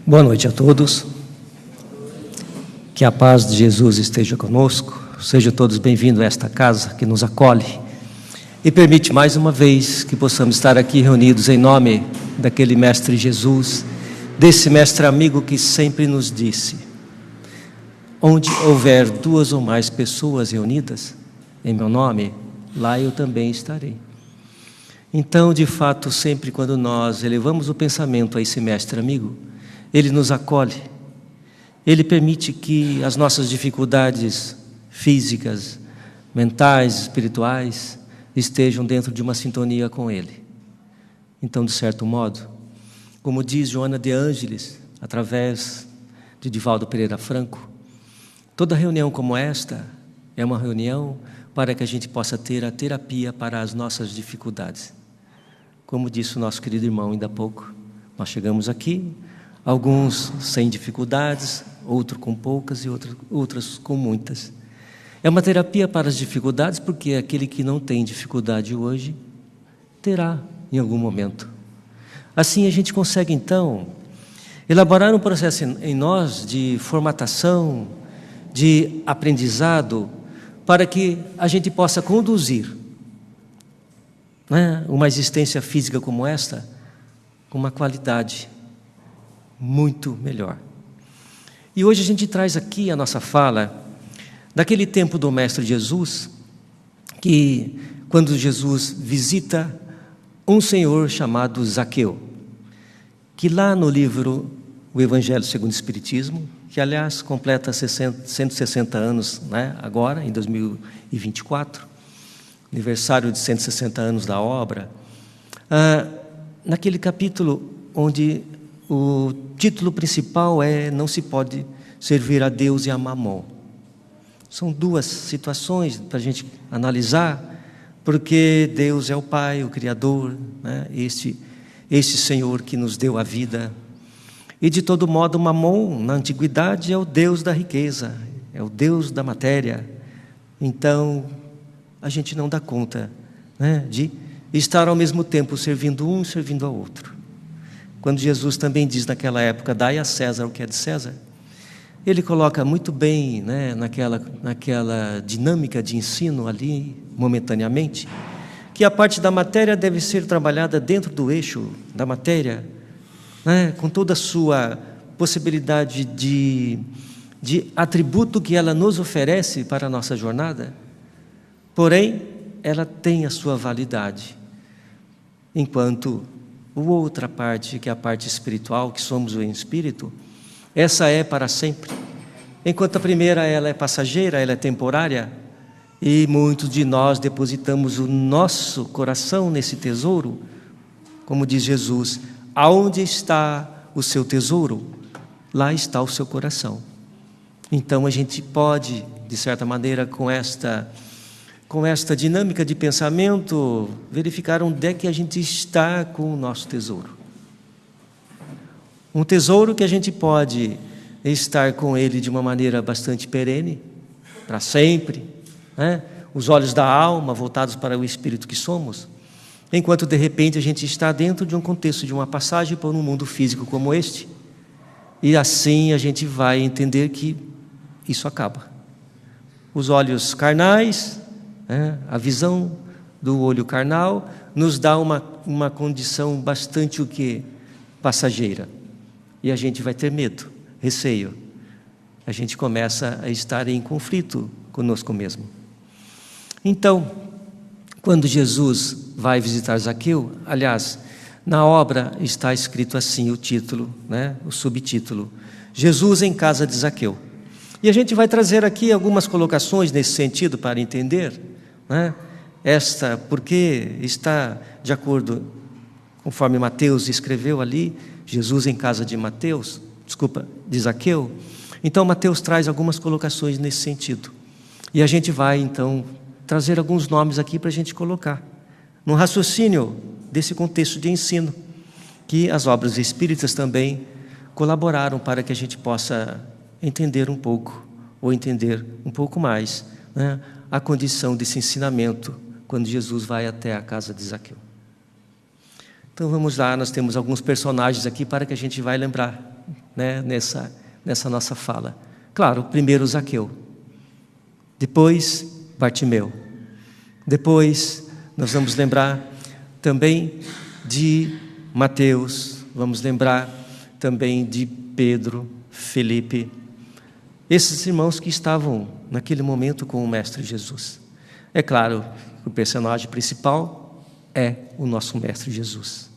Boa noite a todos. Que a paz de Jesus esteja conosco. Sejam todos bem-vindos a esta casa que nos acolhe e permite mais uma vez que possamos estar aqui reunidos em nome daquele Mestre Jesus, desse Mestre amigo que sempre nos disse: onde houver duas ou mais pessoas reunidas em meu nome, lá eu também estarei. Então, de fato, sempre quando nós elevamos o pensamento a esse Mestre amigo, Ele nos acolhe, Ele permite que as nossas dificuldades físicas, mentais, espirituais, estejam dentro de uma sintonia com Ele. Então, de certo modo, como diz Joana de Ângeles, através de Divaldo Pereira Franco, toda reunião como esta é uma reunião para que a gente possa ter a terapia para as nossas dificuldades. Como disse o nosso querido irmão ainda há pouco, nós chegamos aqui, alguns sem dificuldades, outros com poucas e outras com muitas. É uma terapia para as dificuldades, porque aquele que não tem dificuldade hoje, terá em algum momento. Assim a gente consegue então elaborar um processo em nós de formatação, de aprendizado, para que a gente possa conduzir, né, uma existência física como esta, com uma qualidade muito melhor. E hoje a gente traz aqui a nossa fala daquele tempo do Mestre Jesus, que quando Jesus visita um senhor chamado Zaqueu, que lá no livro O Evangelho segundo o Espiritismo, que aliás completa 160 anos, né, agora em 2024, aniversário de 160 anos da obra, naquele capítulo onde o título principal é "Não se pode servir a Deus e a Mamon". São duas situações para a gente analisar, porque Deus é o Pai, o Criador, né? Este Senhor que nos deu a vida. E de todo modo, Mamon, na antiguidade, é o Deus da riqueza, é o Deus da matéria. Então, a gente não dá conta, né, de estar ao mesmo tempo servindo um e servindo ao outro. Quando Jesus também diz naquela época: dai a César o que é de César, Ele coloca muito bem, né, naquela dinâmica de ensino ali, momentaneamente, que a parte da matéria deve ser trabalhada dentro do eixo da matéria, né, com toda a sua possibilidade de atributo que ela nos oferece para a nossa jornada, porém, ela tem a sua validade, enquanto a outra parte, que é a parte espiritual, que somos o espírito, essa é para sempre. Enquanto a primeira ela é passageira, ela é temporária, e muitos de nós depositamos o nosso coração nesse tesouro, como diz Jesus: aonde está o seu tesouro, lá está o seu coração. Então a gente pode, de certa maneira, com esta dinâmica de pensamento, verificar onde é que a gente está com o nosso tesouro. Um tesouro que a gente pode estar com ele de uma maneira bastante perene, para sempre, né? Os olhos da alma voltados para o espírito que somos, enquanto de repente a gente está dentro de um contexto de uma passagem por um mundo físico como este, e assim a gente vai entender que isso acaba. Os olhos carnais, a visão do olho carnal nos dá uma condição bastante passageira, e a gente vai ter medo, receio, a gente começa a estar em conflito conosco mesmo. Então, quando Jesus vai visitar Zaqueu, aliás, na obra está escrito assim o título, né, o subtítulo: Jesus em casa de Zaqueu. E a gente vai trazer aqui algumas colocações nesse sentido para entender, né, porque está de acordo, conforme Mateus escreveu ali, Jesus em casa de Zaqueu. Então Mateus traz algumas colocações nesse sentido. E a gente vai então trazer alguns nomes aqui para a gente colocar no raciocínio desse contexto de ensino, que as obras espíritas também colaboraram para que a gente possa entender um pouco, ou entender um pouco mais, né, a condição desse ensinamento, quando Jesus vai até a casa de Zaqueu. Então vamos lá, nós temos alguns personagens aqui para que a gente vai lembrar né, nessa nossa fala. Claro, primeiro Zaqueu, depois Bartimeu, depois nós vamos lembrar também de Mateus, vamos lembrar também de Pedro, Felipe, esses irmãos que estavam naquele momento com o Mestre Jesus. É claro que o personagem principal é o nosso Mestre Jesus.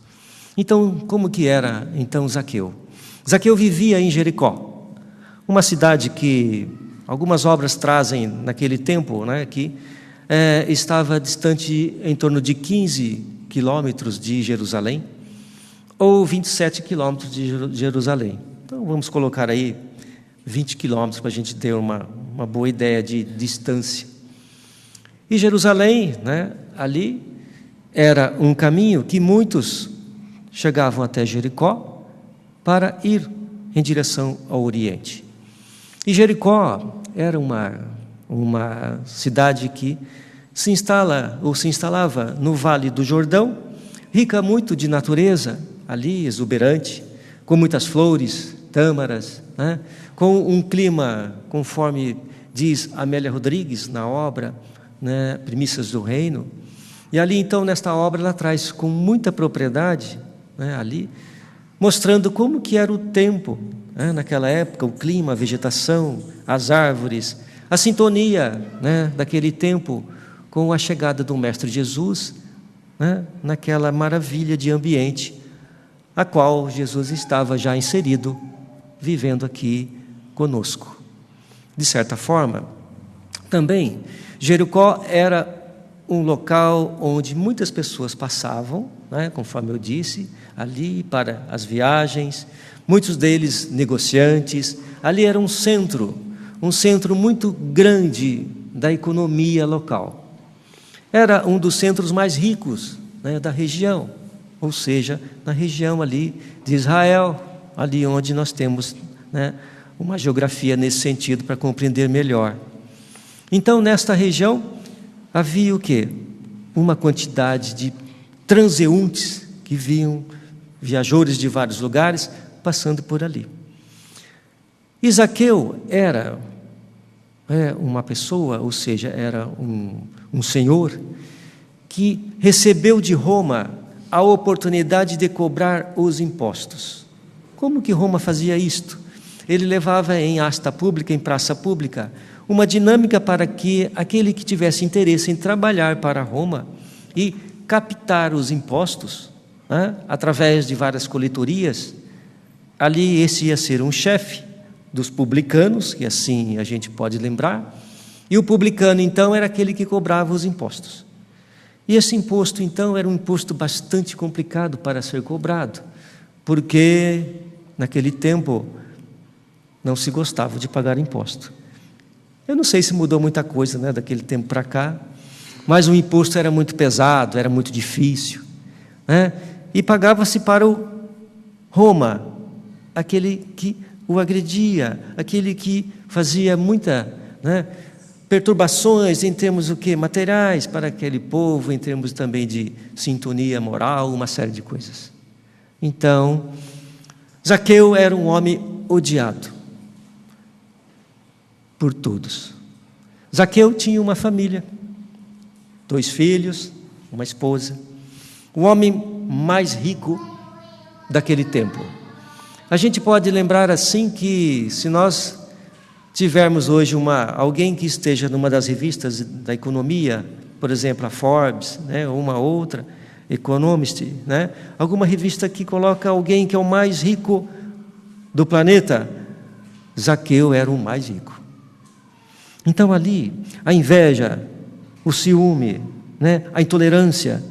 Então, como que era então Zaqueu? Zaqueu vivia em Jericó, uma cidade que algumas obras trazem naquele tempo, né, que estava distante em torno de 15 quilômetros de Jerusalém, ou 27 quilômetros de Jerusalém. Então, vamos colocar aí 20 quilômetros para a gente ter uma boa ideia de distância. E Jerusalém, né, ali era um caminho que muitos chegavam até Jericó para ir em direção ao Oriente. E Jericó era uma cidade que se instalava no Vale do Jordão, rica muito de natureza, ali exuberante, com muitas flores, tâmaras, né? Com um clima, conforme diz Amélia Rodrigues na obra, né, Primícias do Reino. E ali então nesta obra ela traz com muita propriedade, né, ali, mostrando como que era o tempo, né, naquela época, o clima, a vegetação, as árvores, a sintonia, né, daquele tempo com a chegada do Mestre Jesus, né, naquela maravilha de ambiente a qual Jesus estava já inserido, vivendo aqui conosco. De certa forma, também Jericó era um local onde muitas pessoas passavam, né, conforme eu disse, ali para as viagens, muitos deles negociantes. Ali era um centro muito grande da economia local. Era um dos centros mais ricos, né, da região, ou seja, na região ali de Israel, ali onde nós temos, né, uma geografia nesse sentido para compreender melhor. Então, nesta região, havia o quê? Uma quantidade de transeuntes que vinham, viajores de vários lugares, passando por ali. E Zaqueu era uma pessoa, ou seja, era um senhor que recebeu de Roma a oportunidade de cobrar os impostos. Como que Roma fazia isto? Ele levava em asta pública, em praça pública, uma dinâmica para que aquele que tivesse interesse em trabalhar para Roma e captar os impostos, né, através de várias coletorias, ali esse ia ser um chefe dos publicanos, que assim a gente pode lembrar, e o publicano então era aquele que cobrava os impostos. E esse imposto então era um imposto bastante complicado para ser cobrado, porque naquele tempo não se gostava de pagar imposto. Eu não sei se mudou muita coisa, né, daquele tempo para cá, mas o imposto era muito pesado, era muito difícil, né, e pagava-se para o Roma, aquele que o agredia, aquele que fazia muita, né, perturbações em termos materiais para aquele povo, em termos também de sintonia moral, uma série de coisas. Então, Zaqueu era um homem odiado por todos. Zaqueu tinha uma família, 2 filhos, uma esposa, o homem mais rico daquele tempo. A gente pode lembrar assim que se nós tivermos hoje alguém que esteja numa das revistas da economia, por exemplo, a Forbes, né, ou uma outra, Economist, né, alguma revista que coloca alguém que é o mais rico do planeta, Zaqueu era o mais rico. Então ali, a inveja, o ciúme, né, a intolerância,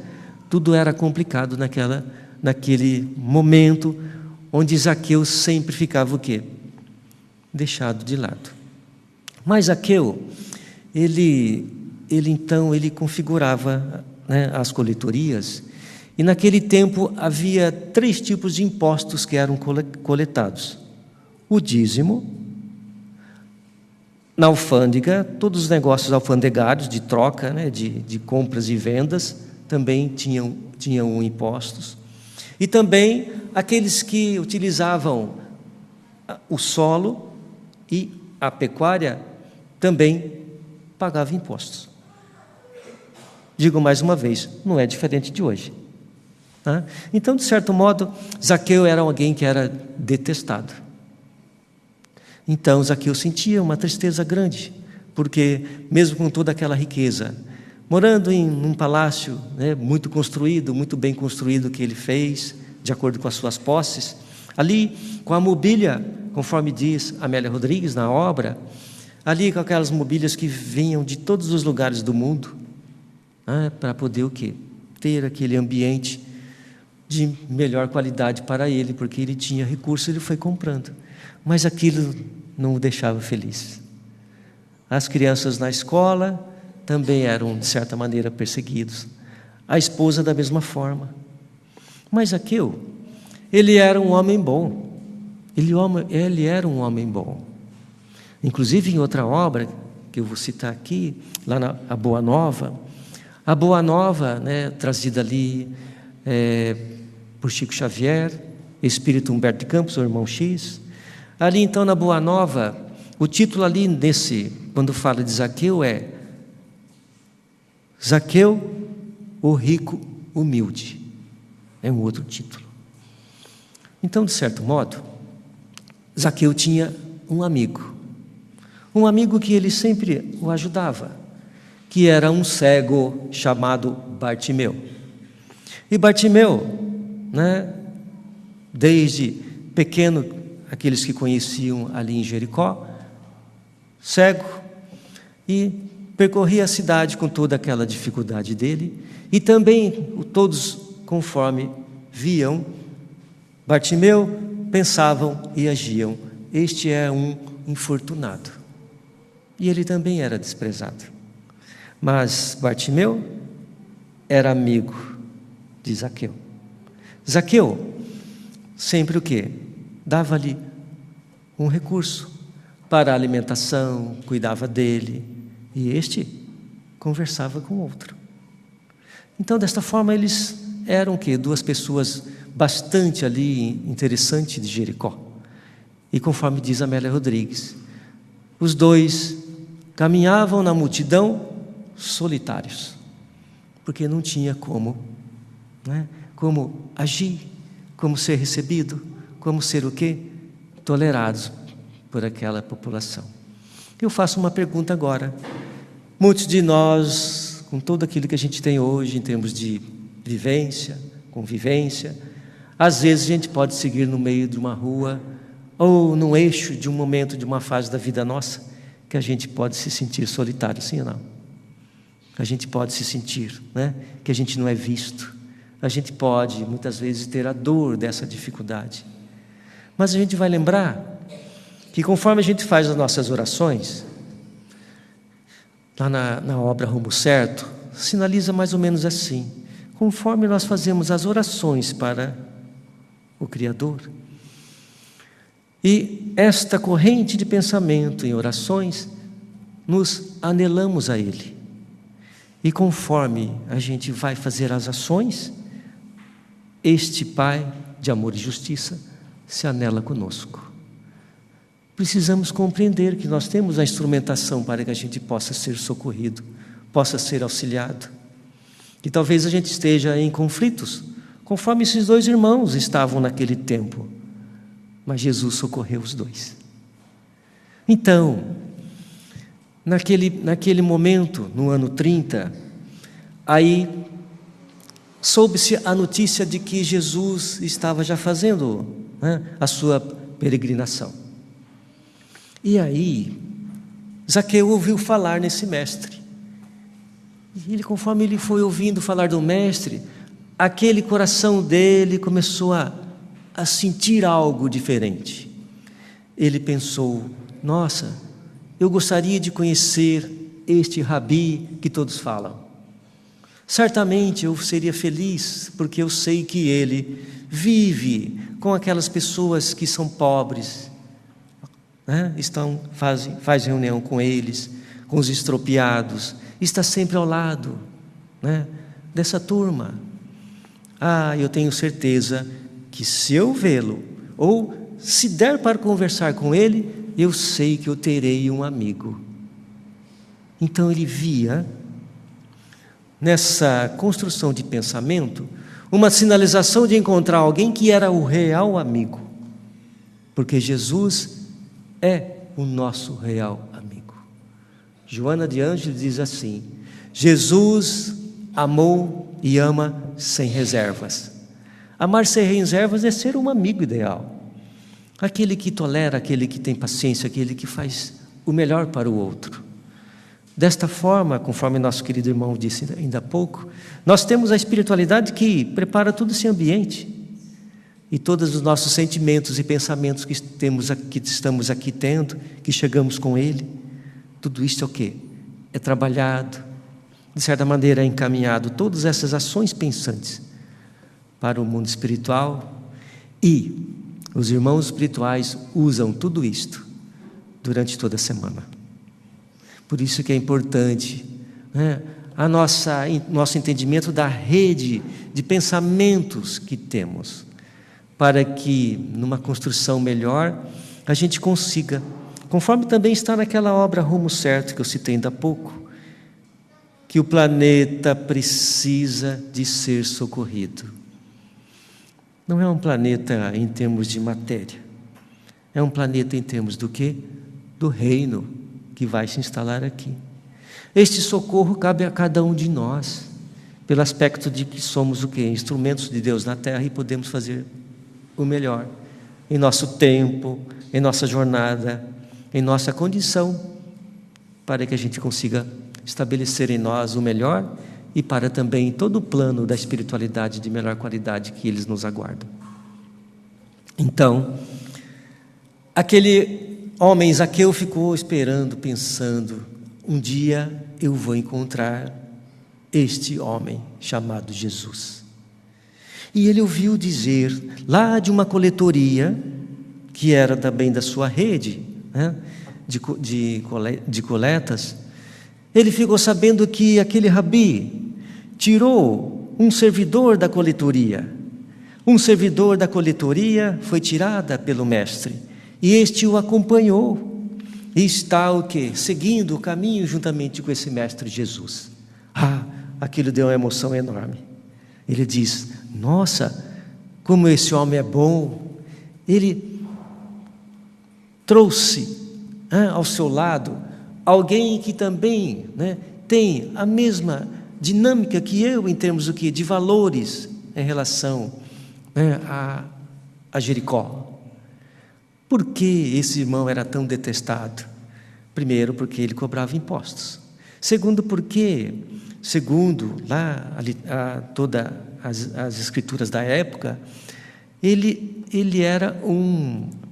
tudo era complicado naquele momento onde Zaqueu sempre ficava o quê? Deixado de lado. Mas Zaqueu, ele configurava, né, as coletorias, e naquele tempo havia 3 tipos de impostos que eram coletados: o dízimo, na alfândega, todos os negócios alfandegários de troca, né, de compras e vendas também tinham impostos, e também aqueles que utilizavam o solo e a pecuária também pagava impostos. Digo mais uma vez, não é diferente de hoje. Tá? Então, de certo modo, Zaqueu era alguém que era detestado. Então, Zaqueu sentia uma tristeza grande, porque mesmo com toda aquela riqueza, morando em um palácio, né, muito construído, muito bem construído que ele fez, de acordo com as suas posses, ali com a mobília, conforme diz Amélia Rodrigues na obra, ali com aquelas mobílias que vinham de todos os lugares do mundo, para poder o quê? Ter aquele ambiente de melhor qualidade para ele, porque ele tinha recurso, ele foi comprando. Mas aquilo não o deixava feliz. As crianças na escola também eram, de certa maneira, perseguidos. A esposa da mesma forma. Mas Zaqueu, ele era um homem bom. Ele era um homem bom. Inclusive, em outra obra, que eu vou citar aqui, lá na A Boa Nova, a Boa Nova, né, trazida ali por Chico Xavier, Espírito Humberto de Campos, o irmão X. Ali então na Boa Nova, o título ali quando fala de Zaqueu é Zaqueu, o rico humilde. É um outro título. Então, de certo modo, Zaqueu tinha um amigo que ele sempre o ajudava, que era um cego chamado Bartimeu. E Bartimeu, né, desde pequeno, aqueles que conheciam ali em Jericó, cego, e percorria a cidade com toda aquela dificuldade dele, e também todos, conforme viam Bartimeu, pensavam e agiam: este é um infortunado. E ele também era desprezado. Mas Bartimeu era amigo de Zaqueu. Zaqueu sempre o quê? Dava-lhe um recurso para a alimentação, cuidava dele, e este conversava com o outro. Então, desta forma, eles eram o quê? Duas pessoas bastante ali interessantes de Jericó. E conforme diz Amélia Rodrigues, os dois caminhavam na multidão solitários, porque não tinha como agir, como ser recebido, como ser o quê? Tolerados por aquela população. Eu faço uma pergunta agora. Muitos de nós, com tudo aquilo que a gente tem hoje em termos de vivência, convivência, às vezes a gente pode seguir no meio de uma rua ou num eixo de um momento, de uma fase da vida nossa, que a gente pode se sentir solitário, sim ou não? A gente pode se sentir, que a gente não é visto. A gente pode, muitas vezes, ter a dor dessa dificuldade. Mas a gente vai lembrar que conforme a gente faz as nossas orações, lá na obra Rumo Certo, sinaliza mais ou menos assim: conforme nós fazemos as orações para o Criador, e esta corrente de pensamento em orações, nos anelamos a Ele. E conforme a gente vai fazer as ações, este Pai de amor e justiça se anela conosco. Precisamos compreender que nós temos a instrumentação para que a gente possa ser socorrido, possa ser auxiliado. E talvez a gente esteja em conflitos, conforme esses dois irmãos estavam naquele tempo. Mas Jesus socorreu os dois. Então, naquele momento, no ano 30, aí soube-se a notícia de que Jesus estava já fazendo a sua peregrinação. E aí, Zaqueu ouviu falar nesse mestre. E ele, conforme ele foi ouvindo falar do mestre, aquele coração dele começou a sentir algo diferente. Ele pensou: nossa, eu gostaria de conhecer este rabi que todos falam. Certamente eu seria feliz, porque eu sei que ele vive com aquelas pessoas que são pobres, faz reunião com eles, com os estropiados, está sempre ao lado dessa turma. Eu tenho certeza que se eu vê-lo, ou se der para conversar com ele, eu sei que eu terei um amigo. Então ele via nessa construção de pensamento uma sinalização de encontrar alguém que era o real amigo, porque Jesus é o nosso real amigo. Joana de Ângeles diz assim: Jesus amou e ama sem reservas. Amar sem reservas é ser um amigo ideal, aquele que tolera, aquele que tem paciência, aquele que faz o melhor para o outro. Desta forma, conforme nosso querido irmão disse ainda há pouco, nós temos a espiritualidade que prepara todo esse ambiente, e todos os nossos sentimentos e pensamentos que estamos aqui tendo, que chegamos com ele, tudo isso é o quê? É trabalhado, de certa maneira é encaminhado, todas essas ações pensantes para o mundo espiritual, e os irmãos espirituais usam tudo isto durante toda a semana. Por isso que é importante, né, nosso entendimento da rede de pensamentos que temos, para que numa construção melhor a gente consiga, conforme também está naquela obra Rumo Certo que eu citei ainda há pouco, que o planeta precisa de ser socorrido. Não é um planeta em termos de matéria, é um planeta em termos do quê? Do reino que vai se instalar aqui. Este socorro cabe a cada um de nós, pelo aspecto de que somos o quê? Instrumentos de Deus na terra e podemos fazer o melhor em nosso tempo, em nossa jornada, em nossa condição, para que a gente consiga estabelecer em nós o melhor e para também todo o plano da espiritualidade de melhor qualidade que eles nos aguardam. Então, aquele homem Zaqueu ficou esperando, pensando, um dia eu vou encontrar este homem chamado Jesus. E ele ouviu dizer, lá de uma coletoria, que era também da sua rede, né, de coletas, ele ficou sabendo que aquele rabi tirou um servidor da coletoria. Um servidor da coletoria foi tirada pelo mestre, e este o acompanhou, e está o quê? Seguindo o caminho juntamente com esse mestre Jesus. Aquilo deu uma emoção enorme. Ele diz, nossa, como esse homem é bom. Ele trouxe ao seu lado alguém que também, né, tem a mesma dinâmica que eu, em termos do quê? De valores em relação, né, a Jericó. Por que esse irmão era tão detestado? Primeiro, porque ele cobrava impostos. Segundo, porque, segundo todas as escrituras da época, ele era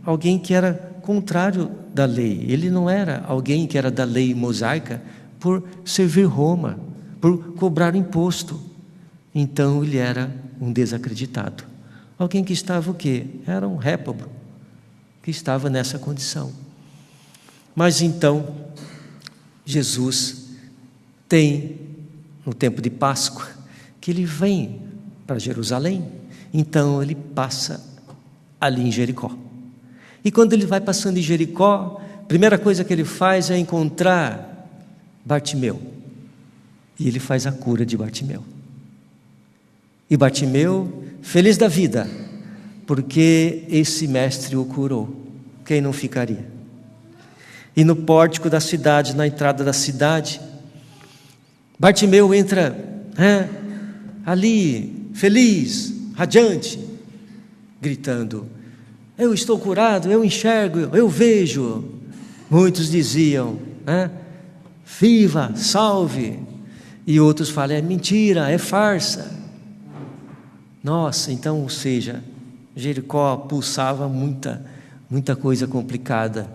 alguém que era contrário da lei. Ele não era alguém que era da lei mosaica por servir Roma, por cobrar imposto. Então ele era um desacreditado. Alguém que estava o quê? Era um réprobo, que estava nessa condição. Mas então, Jesus tem, no tempo de Páscoa, que ele vem para Jerusalém, então ele passa ali em Jericó. E quando ele vai passando em Jericó, a primeira coisa que ele faz é encontrar Bartimeu. E ele faz a cura de Bartimeu. E Bartimeu, feliz da vida, porque esse mestre o curou. Quem não ficaria? E no pórtico da cidade, na entrada da cidade, Bartimeu entra ali, feliz, radiante, gritando, eu estou curado, eu enxergo, eu vejo. Muitos diziam, viva, salve. E outros falam, é mentira, é farsa. Nossa, então, ou seja, Jericó pulsava muita coisa complicada.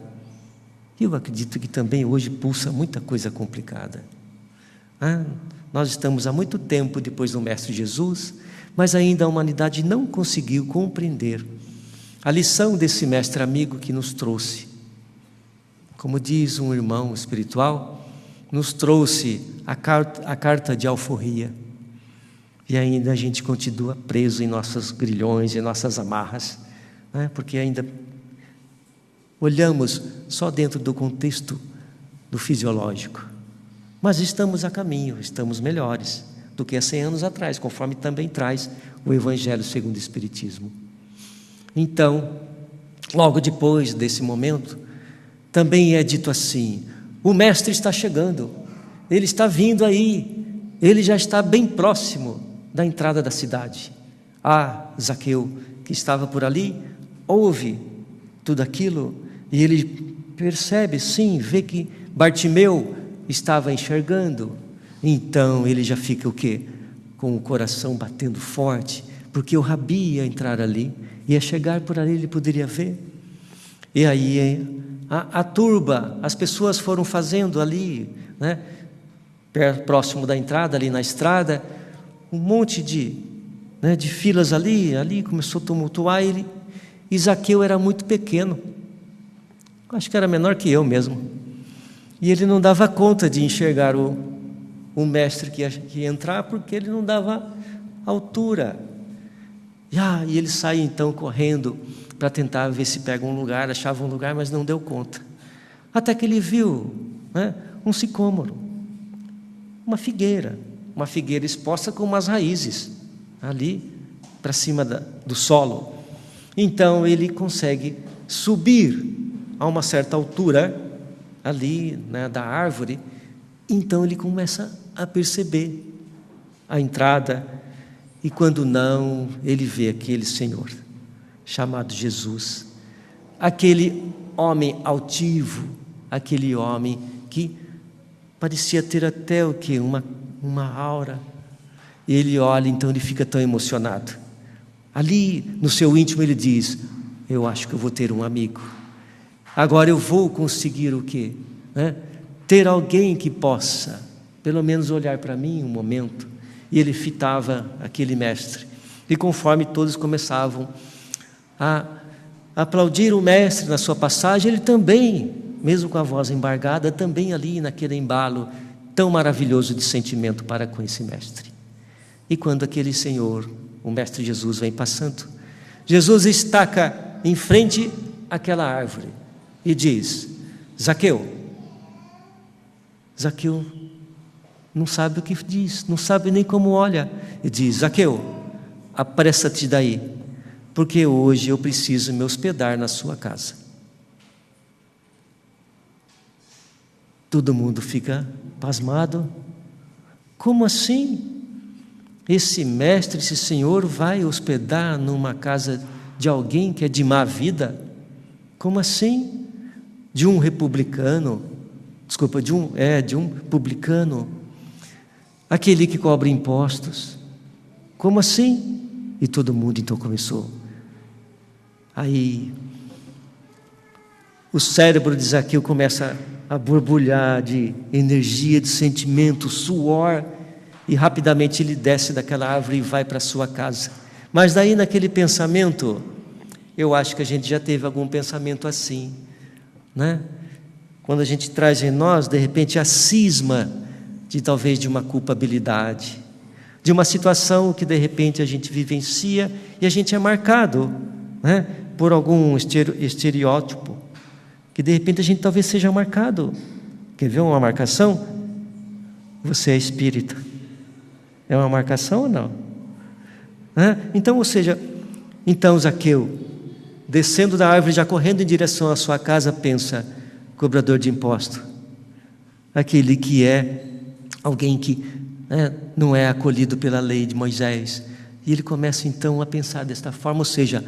Eu acredito que também hoje pulsa muita coisa complicada. Nós estamos há muito tempo depois do Mestre Jesus, mas ainda a humanidade não conseguiu compreender a lição desse mestre amigo que nos trouxe. Como diz um irmão espiritual, nos trouxe a carta de alforria. E ainda a gente continua preso em nossos grilhões, em nossas amarras, porque ainda olhamos só dentro do contexto do fisiológico. Mas estamos a caminho, estamos melhores do que há 100 anos atrás, conforme também traz o Evangelho segundo o Espiritismo. Então, logo depois desse momento, também é dito assim: o Mestre está chegando, ele está vindo aí, ele já está bem próximo da entrada da cidade. Zaqueu, que estava por ali, ouve tudo aquilo e ele percebe, sim, vê que Bartimeu estava enxergando. Então ele já fica o quê? Com o coração batendo forte, porque o Rabi ia entrar ali, ia chegar por ali, ele poderia ver. E aí a turba, as pessoas foram fazendo ali, né, próximo da entrada, ali na estrada, um monte de filas ali começou a tumultuar ele. E Zaqueu era muito pequeno, acho que era menor que eu mesmo, e ele não dava conta de enxergar o mestre que ia entrar, porque ele não dava altura. E ele saía então correndo para tentar ver se pega um lugar, achava um lugar, mas não deu conta. Até que ele viu, né, um sicômoro, uma figueira exposta com umas raízes ali para cima do solo. Então ele consegue subir a uma certa altura ali, né, da árvore. Então ele começa a perceber a entrada, e quando não, ele vê aquele Senhor chamado Jesus, aquele homem altivo, aquele homem que parecia ter até o quê? Uma aura. E ele olha, então ele fica tão emocionado. Ali no seu íntimo ele diz: eu acho que eu vou ter um amigo. Agora eu vou conseguir o quê? Ter alguém que possa pelo menos olhar para mim um momento. E ele fitava aquele mestre. E conforme todos começavam a aplaudir o mestre na sua passagem, ele também, mesmo com a voz embargada, também ali naquele embalo tão maravilhoso de sentimento para com esse mestre. E quando aquele Senhor, o Mestre Jesus, vem passando, Jesus estaca em frente àquela árvore e diz: Zaqueu. Zaqueu não sabe o que diz, não sabe nem como olha, e diz: Zaqueu, apressa-te daí, porque hoje eu preciso me hospedar na sua casa. Todo mundo fica pasmado. Como assim? Esse mestre, esse Senhor vai hospedar numa casa de alguém que é de má vida? Como assim? De um republicano, de um publicano, aquele que cobra impostos. Como assim? E todo mundo então começou. Aí o cérebro de Zaqueu começa a borbulhar de energia, de sentimento, suor, e rapidamente ele desce daquela árvore e vai para a sua casa. Mas daí naquele pensamento, eu acho que a gente já teve algum pensamento assim, né? Quando a gente traz em nós, de repente, a cisma de talvez de uma culpabilidade, de uma situação que de repente a gente vivencia e a gente é marcado, né, por algum estereótipo, que de repente a gente talvez seja marcado. Quer ver uma marcação? Você é espírita. É uma marcação ou não? Então, ou seja, então Zaqueu, descendo da árvore, já correndo em direção à sua casa, pensa: cobrador de imposto, aquele que é alguém que não é acolhido pela lei de Moisés. E ele começa então a pensar desta forma, ou seja,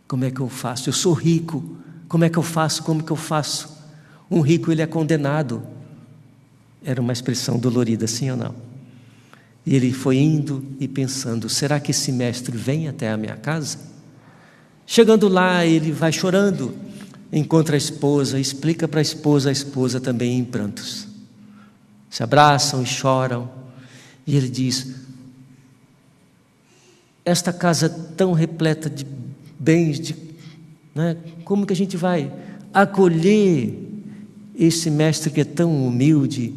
como é que eu faço? Eu sou rico, como é que eu faço? Como que eu faço? Um rico, ele é condenado. Era uma expressão dolorida, sim ou não? E ele foi indo e pensando: será que esse mestre vem até a minha casa? Chegando lá, ele vai chorando, encontra a esposa, explica para a esposa também em prantos. Se abraçam e choram, e ele diz: esta casa tão repleta de bens, como que a gente vai acolher esse mestre que é tão humilde,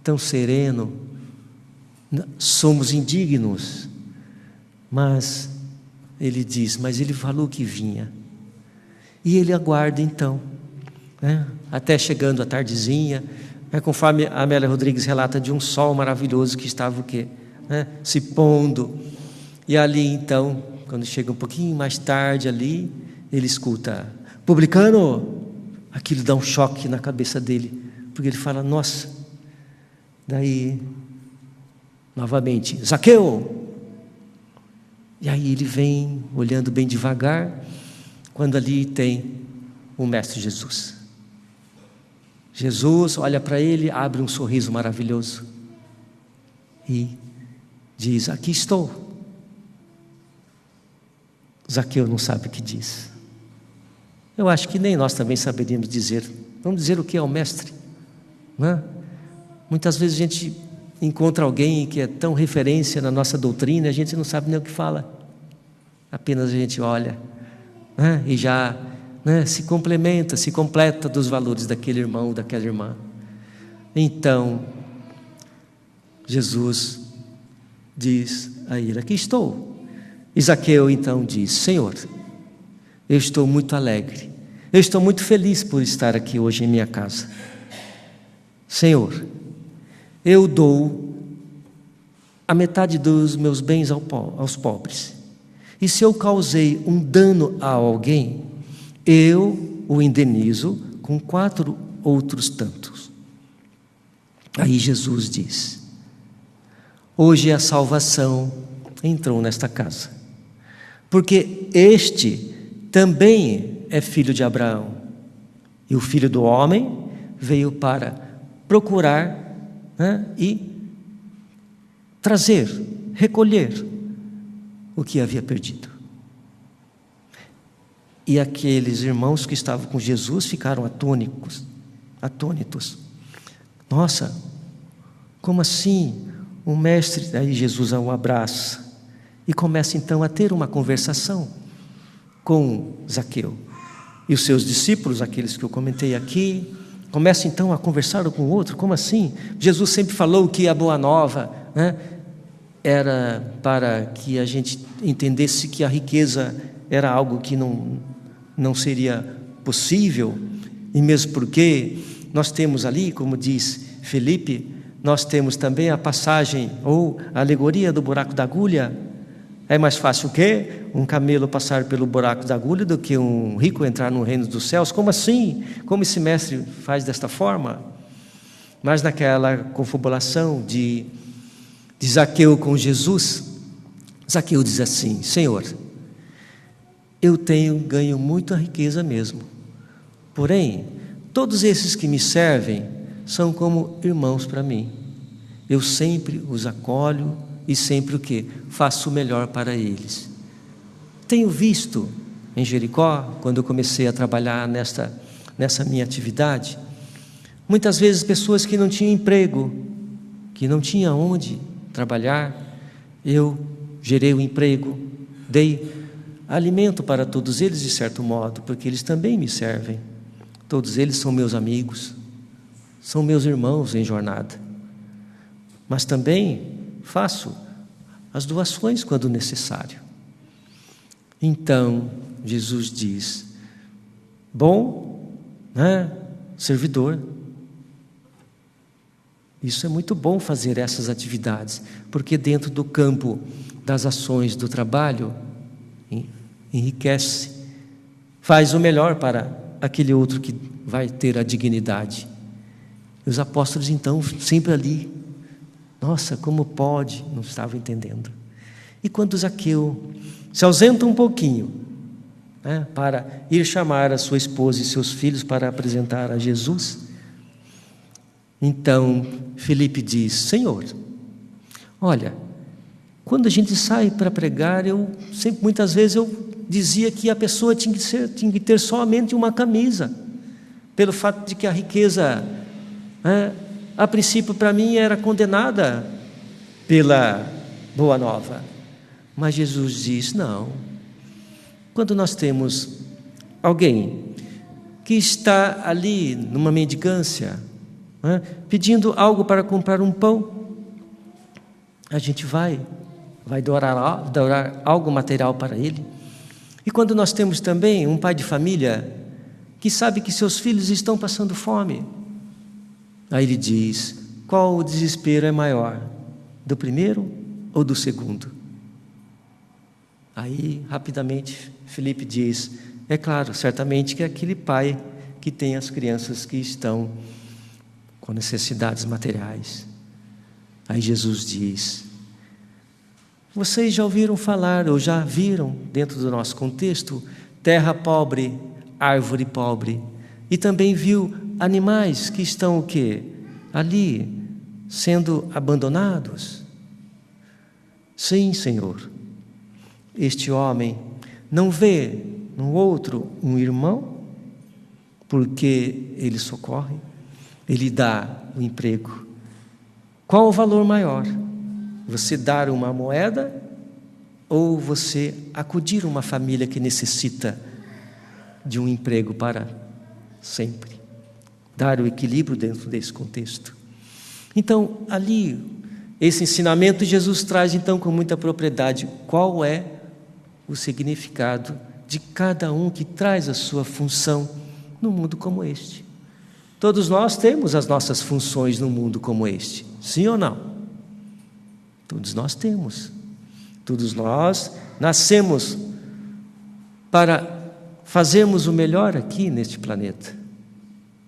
tão sereno? Somos indignos. Mas ele diz: mas ele falou que vinha. E ele aguarda então, né? Até chegando a tardezinha, conforme a Amélia Rodrigues relata, de um sol maravilhoso que estava o quê? Se pondo. E ali então, quando chega um pouquinho mais tarde ali, ele escuta: publicano! Aquilo dá um choque na cabeça dele, porque ele fala: nossa. Daí, novamente, Zaqueu! E aí ele vem olhando bem devagar, quando ali tem o Mestre Jesus. Jesus olha para ele, abre um sorriso maravilhoso e diz: aqui estou. Zaqueu não sabe o que diz. Eu acho que nem nós também saberíamos dizer. Vamos dizer o que é o Mestre, não é? Muitas vezes a gente encontra alguém que é tão referência na nossa doutrina, a gente não sabe nem o que fala. Apenas a gente olha, né? E já, né, se complementa, se completa dos valores daquele irmão, daquela irmã. Então, Jesus diz a ele: aqui estou. E Zaqueu então diz: Senhor, eu estou muito alegre, eu estou muito feliz por estar aqui hoje em minha casa. Senhor, eu dou a metade dos meus bens aos pobres. E se eu causei um dano a alguém, eu o indenizo com 4 outros tantos. Aí Jesus diz: hoje a salvação entrou nesta casa, porque este também é filho de Abraão, e o Filho do Homem veio para procurar, né, e trazer, recolher o que havia perdido. E aqueles irmãos que estavam com Jesus ficaram atônitos. Nossa, como assim? O mestre, aí Jesus o abraça e começa então a ter uma conversação com Zaqueu. E os seus discípulos, aqueles que eu comentei aqui, começam então a conversar um com o outro. Como assim? Jesus sempre falou que a boa nova, né, era para que a gente entendesse que a riqueza era algo que não seria possível, e mesmo porque nós temos ali, como diz Felipe, nós temos também a passagem ou a alegoria do buraco da agulha. É mais fácil o quê? Um camelo passar pelo buraco da agulha do que um rico entrar no reino dos céus. Como assim? Como esse mestre faz desta forma? Mas naquela confabulação de Zaqueu com Jesus, Zaqueu diz assim: Senhor, eu tenho ganho muita riqueza mesmo, porém, todos esses que me servem são como irmãos para mim. Eu sempre os acolho e sempre o quê? Faço o melhor para eles. Tenho visto em Jericó, quando eu comecei a trabalhar nessa minha atividade, muitas vezes pessoas que não tinham emprego, que não tinham onde trabalhar, eu gerei o emprego, dei alimento para todos eles de certo modo, porque eles também me servem. Todos eles são meus amigos, são meus irmãos em jornada. Mas também faço as doações quando necessário. Então, Jesus diz: bom, né, servidor, isso é muito bom fazer essas atividades, porque dentro do campo das ações do trabalho, enriquece, faz o melhor para aquele outro que vai ter a dignidade. E os apóstolos então sempre ali, nossa, como pode? Não estava entendendo. E quando Zaqueu se ausenta um pouquinho, né, para ir chamar a sua esposa e seus filhos para apresentar a Jesus, então Felipe diz: Senhor, olha, quando a gente sai para pregar, muitas vezes eu dizia que a pessoa tinha que ter somente uma camisa, pelo fato de que a riqueza, a princípio para mim era condenada pela boa nova. Mas Jesus diz: não. Quando nós temos alguém que está ali numa mendicância, pedindo algo para comprar um pão, a gente vai doar algo material para ele. E quando nós temos também um pai de família que sabe que seus filhos estão passando fome, aí ele diz: qual o desespero é maior, do primeiro ou do segundo? Aí, rapidamente, Felipe diz: é claro, certamente que é aquele pai que tem as crianças que estão com necessidades materiais. Aí Jesus diz: vocês já ouviram falar, ou já viram, dentro do nosso contexto, terra pobre, árvore pobre, e também viu animais que estão o quê? Ali, sendo abandonados? Sim, Senhor. Este homem não vê no outro um irmão, porque ele socorre, ele dá o emprego. Qual o valor maior? Você dar uma moeda ou você acudir uma família que necessita de um emprego para sempre? Dar o equilíbrio dentro desse contexto. Então, ali, esse ensinamento Jesus traz então com muita propriedade qual é o significado de cada um que traz a sua função num mundo como este. Todos nós temos as nossas funções num mundo como este, sim ou não? Todos nós temos. Todos nós nascemos para fazermos o melhor aqui neste planeta.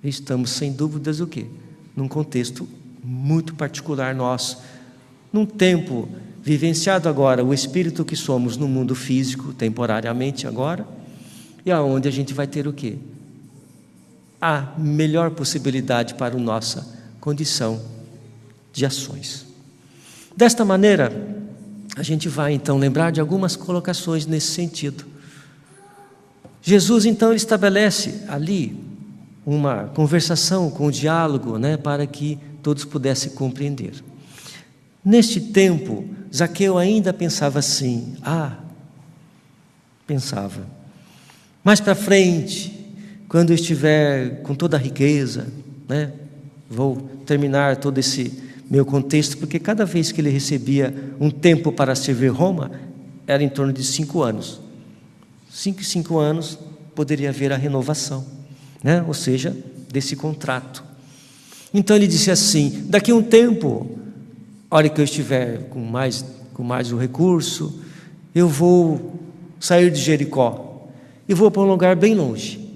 Estamos sem dúvidas o quê? Num contexto muito particular nosso, num tempo vivenciado agora, o espírito que somos no mundo físico, temporariamente agora, e aonde a gente vai ter o quê? A melhor possibilidade para a nossa condição de ações. Desta maneira, a gente vai então lembrar de algumas colocações nesse sentido. Jesus então estabelece ali uma conversação, com um diálogo, para que todos pudessem compreender. Neste tempo, Zaqueu ainda pensava assim, pensava, mais para frente, quando eu estiver com toda a riqueza, vou terminar todo esse meu contexto, porque cada vez que ele recebia um tempo para servir Roma, era em torno de 5 anos. 5 anos poderia haver a renovação, ou seja, desse contrato. Então ele disse assim: daqui a um tempo, a hora que eu estiver com mais o recurso, eu vou sair de Jericó e vou para um lugar bem longe,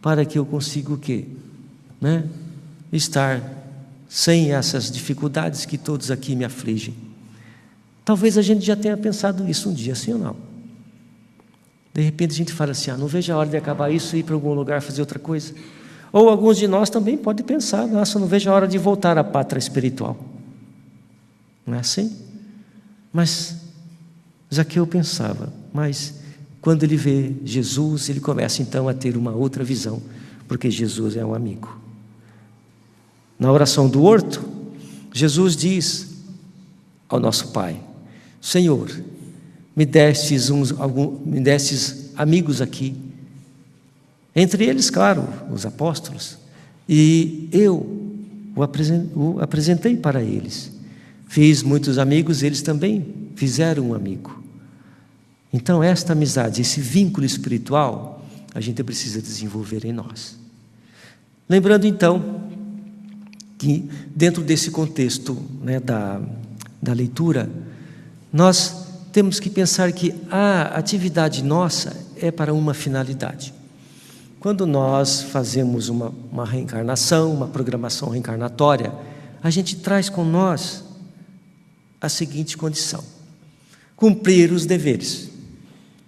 para que eu consiga o quê? Estar sem essas dificuldades que todos aqui me afligem. Talvez a gente já tenha pensado isso um dia, sim ou não? De repente a gente fala assim: não vejo a hora de acabar isso e ir para algum lugar fazer outra coisa. Ou alguns de nós também podem pensar: nossa, não vejo a hora de voltar à pátria espiritual. Não é assim? Mas Zaqueu pensava, mas quando ele vê Jesus, ele começa então a ter uma outra visão, porque Jesus é um amigo. Na oração do horto, Jesus diz ao nosso Pai: Senhor, me destes amigos aqui, entre eles, claro, os apóstolos, e eu o apresentei para eles. Fiz muitos amigos, eles também fizeram um amigo. Então esta amizade, esse vínculo espiritual, a gente precisa desenvolver em nós. Lembrando então que dentro desse contexto da leitura, nós temos que pensar que a atividade nossa é para uma finalidade. Quando nós fazemos uma reencarnação, uma programação reencarnatória, a gente traz com nós a seguinte condição: cumprir os deveres.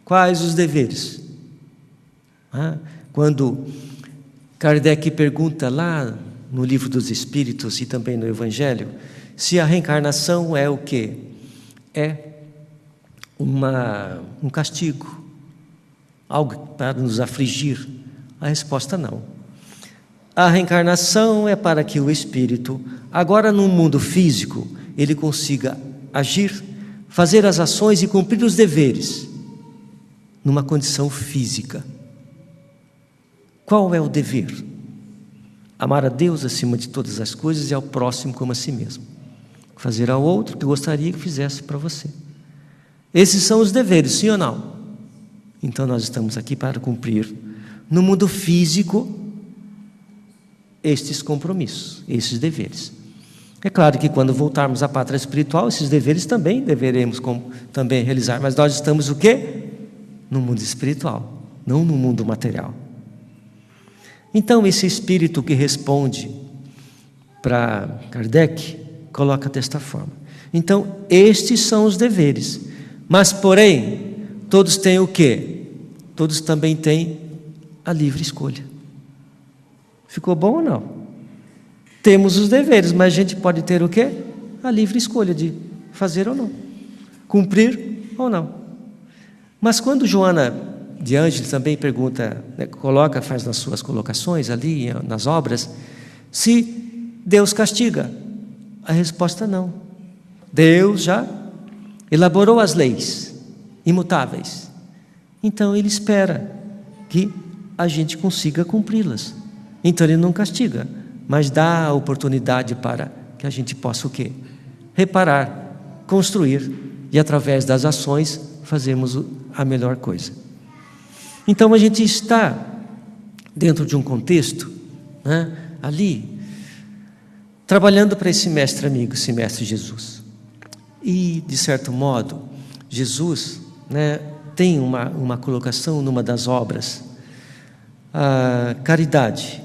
Quais os deveres? Quando Kardec pergunta lá no Livro dos Espíritos e também no Evangelho, se a reencarnação é o quê? É um castigo, algo para nos afligir. A resposta não. A reencarnação é para que o espírito, agora no mundo físico, ele consiga agir, fazer as ações e cumprir os deveres numa condição física. Qual é o dever? Amar a Deus acima de todas as coisas e ao próximo como a si mesmo. Fazer ao outro o que gostaria que fizesse para você. Esses são os deveres, sim ou não? Então nós estamos aqui para cumprir no mundo físico estes compromissos, esses deveres. É claro que quando voltarmos à pátria espiritual, esses deveres também deveremos também realizar, mas nós estamos o quê? No mundo espiritual, não no mundo material. Então esse espírito que responde para Kardec coloca desta forma: então estes são os deveres, mas porém todos têm o quê? Todos também têm a livre escolha. Ficou bom ou não? Temos os deveres, mas a gente pode ter o quê? A livre escolha de fazer ou não, cumprir ou não. Mas quando Joana de Ângeles também pergunta, né, faz nas suas colocações ali, nas obras, se Deus castiga, a resposta não. Deus já elaborou as leis imutáveis, então Ele espera que a gente consiga cumpri-las. Então Ele não castiga, mas dá a oportunidade para que a gente possa o quê? Reparar, construir, e através das ações fazermos a melhor coisa. Então a gente está dentro de um contexto, né, ali, trabalhando para esse mestre amigo, esse mestre Jesus. E, de certo modo, Jesus, né, tem uma colocação numa das obras, a caridade,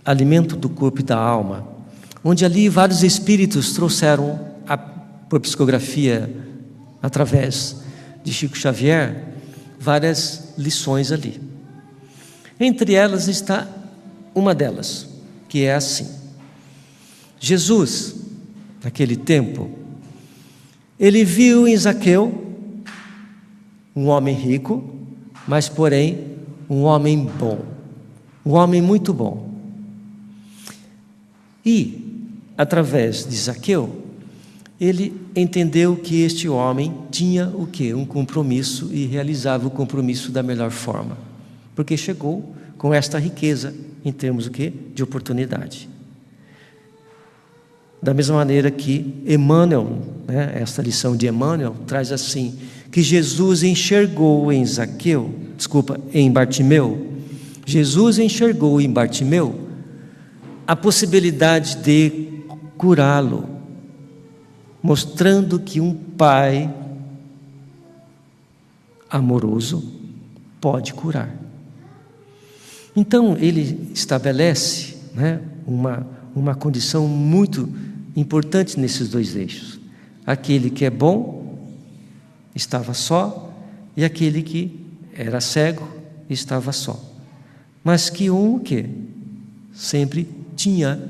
alimento do corpo e da alma, onde ali vários espíritos trouxeram, por psicografia, através de Chico Xavier, várias lições ali. Entre elas está uma delas, que é assim: Jesus, naquele tempo, ele viu em Zaqueu um homem rico, mas porém um homem bom, um homem muito bom. E, através de Zaqueu, ele entendeu que este homem tinha o quê? Um compromisso, e realizava o compromisso da melhor forma, porque chegou com esta riqueza em termos o quê? De oportunidade. Da mesma maneira que Emmanuel, né, esta lição de Emmanuel traz assim, que Jesus enxergou em Bartimeu, Jesus enxergou em Bartimeu a possibilidade de curá-lo, mostrando que um pai amoroso pode curar. Então ele estabelece, né, uma condição muito importante nesses dois eixos: aquele que é bom estava só, e aquele que era cego estava só, mas que o quê? Sempre tinha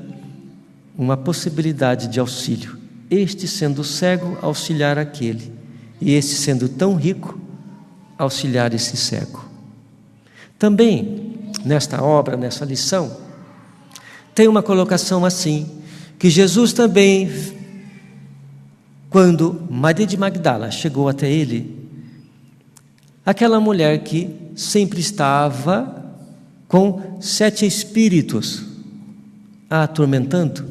uma possibilidade de auxílio, este sendo cego auxiliar aquele, e esse sendo tão rico auxiliar esse cego. Também nesta obra, nessa lição, tem uma colocação assim, que Jesus também, quando Maria de Magdala chegou até ele, aquela mulher que sempre estava com 7 espíritos a atormentando,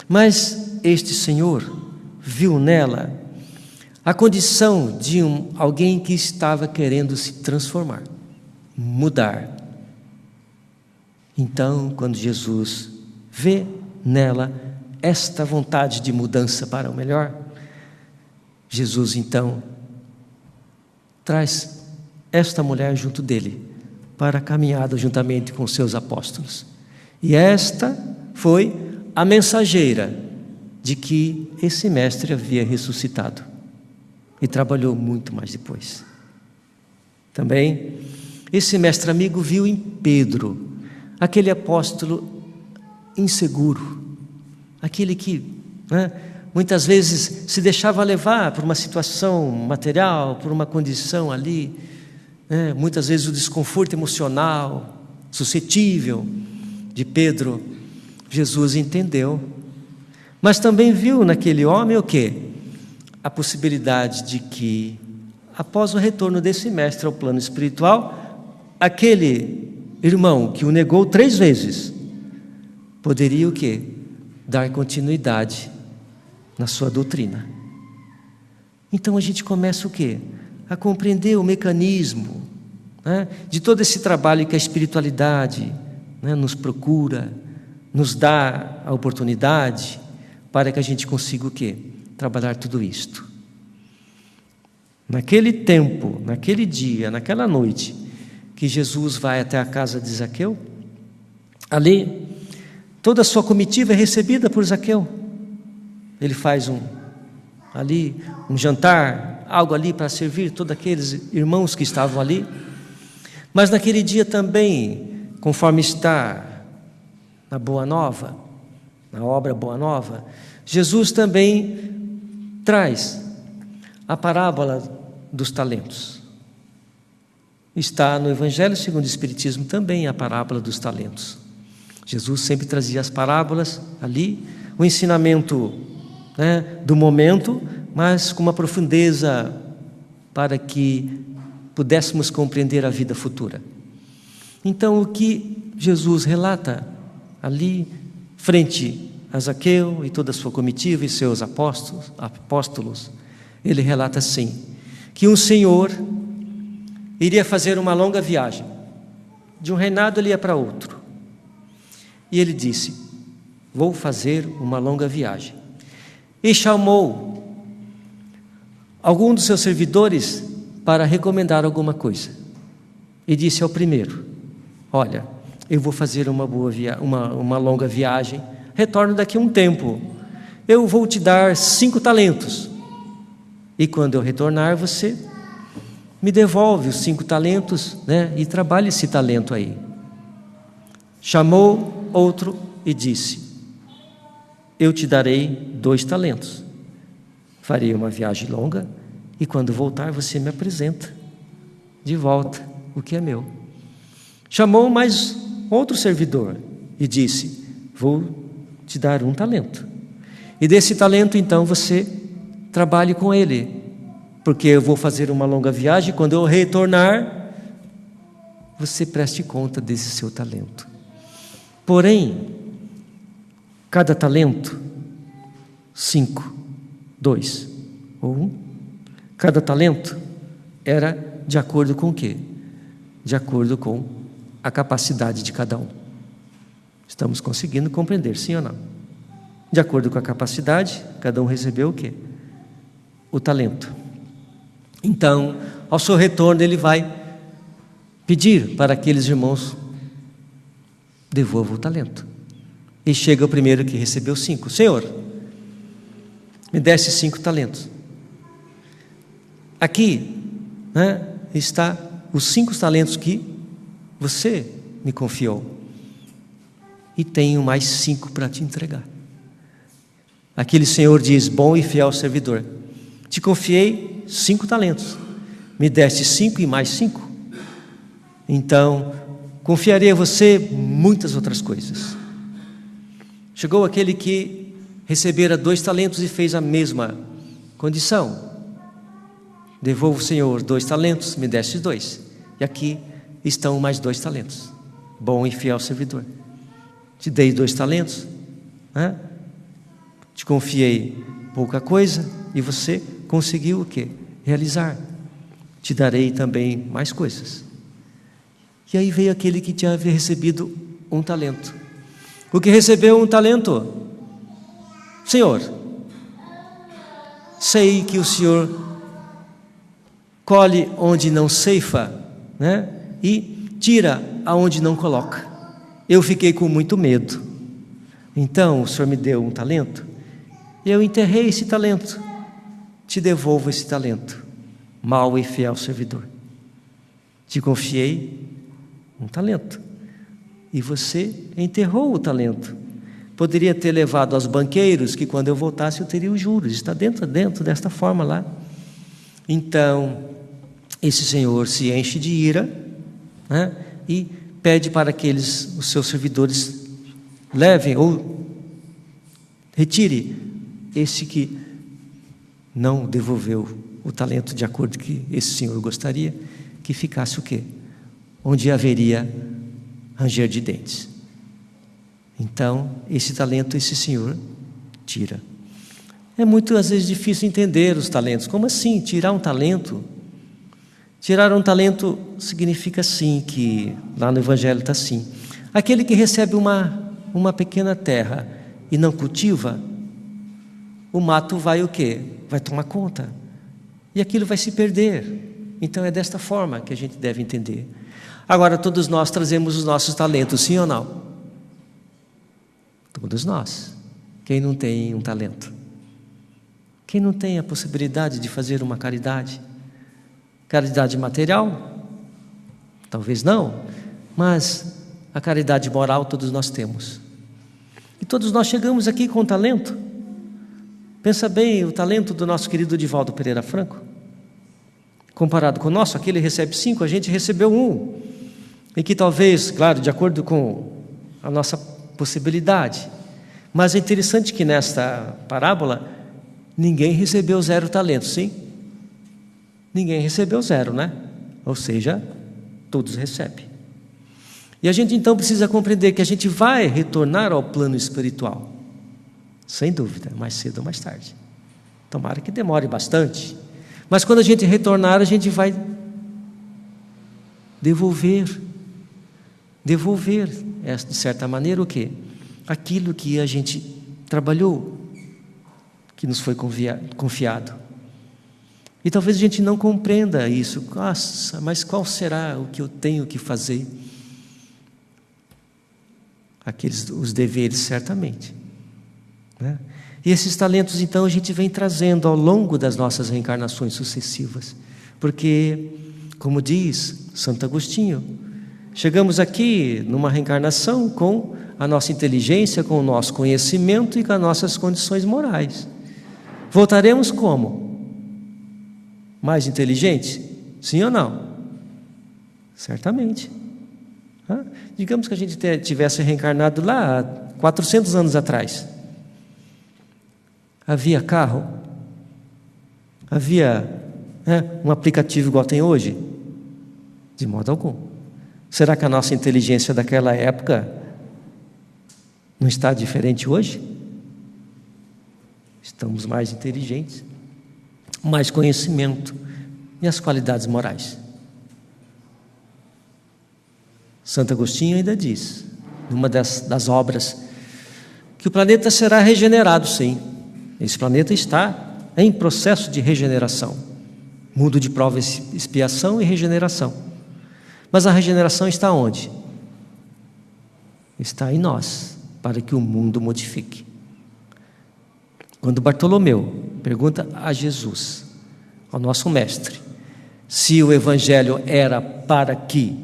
mas este Senhor viu nela a condição de alguém que estava querendo se transformar, mudar. Então, quando Jesus vê nela esta vontade de mudança para o melhor, Jesus então traz esta mulher junto dele para a caminhada juntamente com os seus apóstolos. E esta foi a mensageira de que esse mestre havia ressuscitado e trabalhou muito mais depois. Também esse mestre amigo viu em Pedro aquele apóstolo inseguro, aquele que, né, muitas vezes se deixava levar por uma situação material, por uma condição ali, né, muitas vezes o desconforto emocional, suscetível de Pedro. Jesus entendeu, mas também viu naquele homem o quê? A possibilidade de que, após o retorno desse mestre ao plano espiritual, aquele irmão que o negou 3 vezes, poderia o quê? Dar continuidade na sua doutrina. Então a gente começa o quê? a compreender o mecanismo, né, de todo esse trabalho que a espiritualidade, né, nos procura, nos dá a oportunidade para que a gente consiga o quê? Trabalhar tudo isto. Naquele tempo, naquele dia, naquela noite, que Jesus vai até a casa de Zaqueu, ali, toda a sua comitiva é recebida por Zaqueu. Ele faz um jantar, algo ali para servir todos aqueles irmãos que estavam ali. Mas naquele dia também, conforme está na Boa Nova, na obra Boa Nova, Jesus também traz a parábola dos talentos. Está no Evangelho segundo o Espiritismo também a parábola dos talentos. Jesus sempre trazia as parábolas ali, o ensinamento, né, do momento, mas com uma profundeza para que pudéssemos compreender a vida futura. Então, o que Jesus relata ali, frente a Zaqueu e toda a sua comitiva e seus apóstolos, ele relata assim, que um senhor iria fazer uma longa viagem, de um reinado ele ia para outro, e ele disse, vou fazer uma longa viagem, e chamou algum dos seus servidores para recomendar alguma coisa, e disse ao primeiro, olha, eu vou fazer uma longa viagem, retorno daqui a um tempo, eu vou te dar 5 talentos, e quando eu retornar, você me devolve os 5 talentos, né, e trabalhe esse talento aí. Chamou outro e disse, eu te darei 2 talentos, farei uma viagem longa, e quando voltar você me apresenta de volta o que é meu. Chamou mais outro servidor e disse, vou te dar 1 talento, e desse talento então você trabalhe com ele, porque eu vou fazer uma longa viagem, quando eu retornar, você preste conta desse seu talento. Porém, cada talento, 5, 2 ou 1, cada talento era de acordo com o quê? De acordo com a capacidade de cada um. Estamos conseguindo compreender, sim ou não? De acordo com a capacidade, cada um recebeu o quê? O talento. Então, ao seu retorno, ele vai pedir para aqueles irmãos, devolva o talento. E chega o primeiro que recebeu 5. Senhor, me desse 5 talentos. Aqui, né, está os 5 talentos que você me confiou. E tenho mais 5 para te entregar. Aquele senhor diz, bom e fiel servidor, te confiei 5 talentos, me deste 5 e mais 5, então confiarei a você muitas outras coisas. Chegou aquele que recebera 2 talentos e fez a mesma condição, devolvo, Senhor, 2 talentos, me deste 2, e aqui estão mais 2 talentos, bom e fiel servidor, te dei 2 talentos, né? Te confiei pouca coisa e você conseguiu o quê? Realizar. Te darei também mais coisas. E aí veio aquele que tinha recebido 1 talento. O que recebeu 1 talento? Senhor, sei que o Senhor colhe onde não ceifa, né? E tira aonde não coloca. Eu fiquei com muito medo. Então o Senhor me deu 1 talento, e eu enterrei esse talento. Te devolvo esse talento, mau e fiel servidor. Te confiei 1 talento, e você enterrou o talento. Poderia ter levado aos banqueiros, que quando eu voltasse eu teria os juros. Está dentro desta forma lá. Então, esse senhor se enche de ira, né, e pede para que os seus servidores levem ou retire esse que não devolveu o talento de acordo que esse senhor gostaria, que ficasse o quê? Onde haveria ranger de dentes. Então, esse talento, esse senhor tira. É muito, às vezes, difícil entender os talentos. Como assim? Tirar um talento? Tirar um talento significa assim, que lá no Evangelho está assim: aquele que recebe uma pequena terra e não cultiva, o mato vai o quê? Vai tomar conta. E aquilo vai se perder. Então é desta forma que a gente deve entender. Agora, todos nós trazemos os nossos talentos, sim ou não? Todos nós. Quem não tem um talento? Quem não tem a possibilidade de fazer uma caridade? Caridade material? Talvez não, mas a caridade moral todos nós temos. E todos nós chegamos aqui com talento. Pensa bem o talento do nosso querido Divaldo Pereira Franco. Comparado com o nosso, aquele recebe 5, a gente recebeu 1. E que talvez, claro, de acordo com a nossa possibilidade. Mas é interessante que nesta parábola, ninguém recebeu 0 talentos, sim? Ninguém recebeu 0, né? Ou seja, todos recebem. E a gente então precisa compreender que a gente vai retornar ao plano espiritual. Sem dúvida, mais cedo ou mais tarde. Tomara que demore bastante. Mas quando a gente retornar, a gente vai devolver, de certa maneira, o quê? Aquilo que a gente trabalhou, que nos foi confiado. E talvez a gente não compreenda isso. Nossa, mas qual será o que eu tenho que fazer? Os deveres, certamente. Né? E esses talentos, então, a gente vem trazendo ao longo das nossas reencarnações sucessivas. Porque, como diz Santo Agostinho, chegamos aqui numa reencarnação com a nossa inteligência, com o nosso conhecimento e com as nossas condições morais. Voltaremos como? Mais inteligentes? Sim ou não? Certamente. Digamos que a gente tivesse reencarnado lá há 400 anos atrás. Havia carro? Havia um aplicativo igual tem hoje? De modo algum. Será que a nossa inteligência daquela época não está diferente hoje? Estamos mais inteligentes, mais conhecimento e as qualidades morais. Santo Agostinho ainda diz, numa das obras, que o planeta será regenerado, sim. Esse planeta está em processo de regeneração. Mundo de prova, expiação e regeneração. Mas a regeneração está onde? Está em nós, para que o mundo modifique. Quando Bartolomeu pergunta a Jesus, ao nosso mestre, se o Evangelho era para que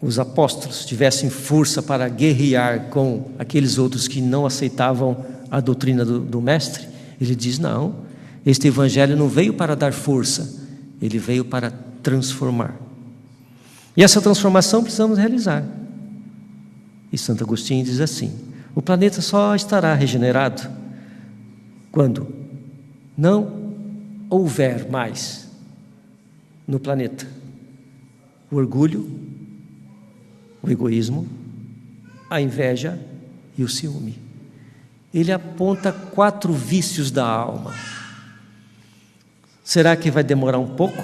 os apóstolos tivessem força para guerrear com aqueles outros que não aceitavam a doutrina do mestre, ele diz: não, este Evangelho não veio para dar força, ele veio para transformar. E essa transformação precisamos realizar. E Santo Agostinho diz assim: o planeta só estará regenerado quando não houver mais no planeta o orgulho, o egoísmo, a inveja e o ciúme. Ele aponta 4 vícios da alma. Será que vai demorar um pouco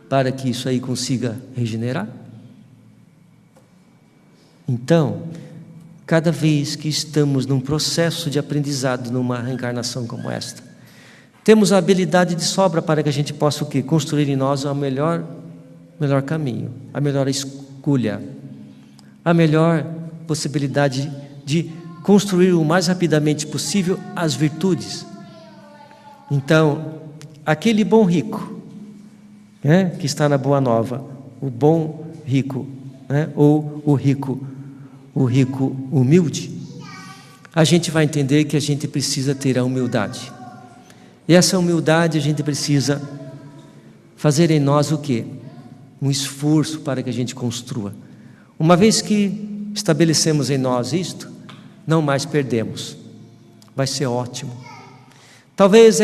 para que isso aí consiga regenerar? Então, cada vez que estamos num processo de aprendizado, numa reencarnação como esta, temos a habilidade de sobra para que a gente possa o quê? Construir em nós o melhor caminho, a melhor escolha, a melhor possibilidade de construir o mais rapidamente possível as virtudes. Então, aquele bom rico, que está na Boa Nova, o bom rico, ou o rico humilde, a gente vai entender que a gente precisa ter a humildade. E essa humildade a gente precisa fazer em nós o quê? Um esforço para que a gente construa. Uma vez que estabelecemos em nós isto, não mais perdemos. Vai ser ótimo. Talvez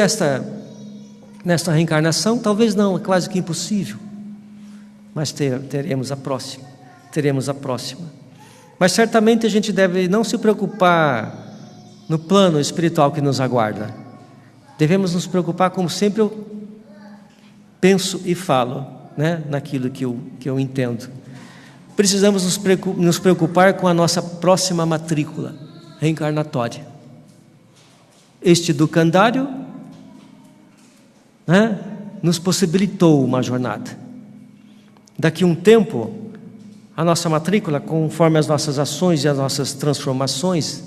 nesta reencarnação, talvez não, é quase que impossível. Mas teremos a próxima. Mas certamente a gente deve não se preocupar no plano espiritual que nos aguarda. Devemos nos preocupar, como sempre eu penso e falo, né, naquilo que eu entendo. Precisamos nos preocupar com a nossa próxima matrícula reencarnatória. Este educandário, né, nos possibilitou uma jornada. Daqui a um tempo, a nossa matrícula, conforme as nossas ações e as nossas transformações,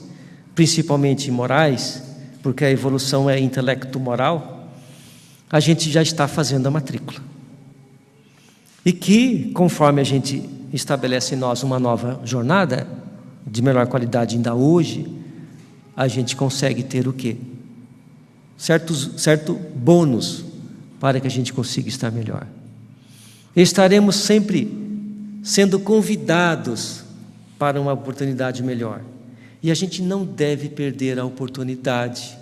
principalmente morais, porque a evolução é intelecto-moral, a gente já está fazendo a matrícula. E que, conforme a gente estabelece em nós uma nova jornada, de melhor qualidade ainda hoje, a gente consegue ter o quê? Certo bônus para que a gente consiga estar melhor. Estaremos sempre sendo convidados para uma oportunidade melhor. E a gente não deve perder a oportunidade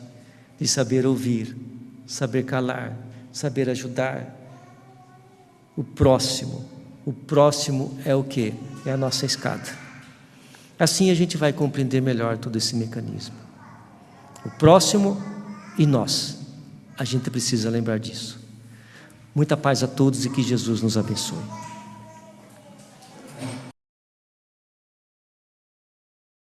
de saber ouvir, saber calar, saber ajudar o próximo. O próximo é o quê? É a nossa escada. Assim a gente vai compreender melhor todo esse mecanismo. O próximo e nós. A gente precisa lembrar disso. Muita paz a todos e que Jesus nos abençoe.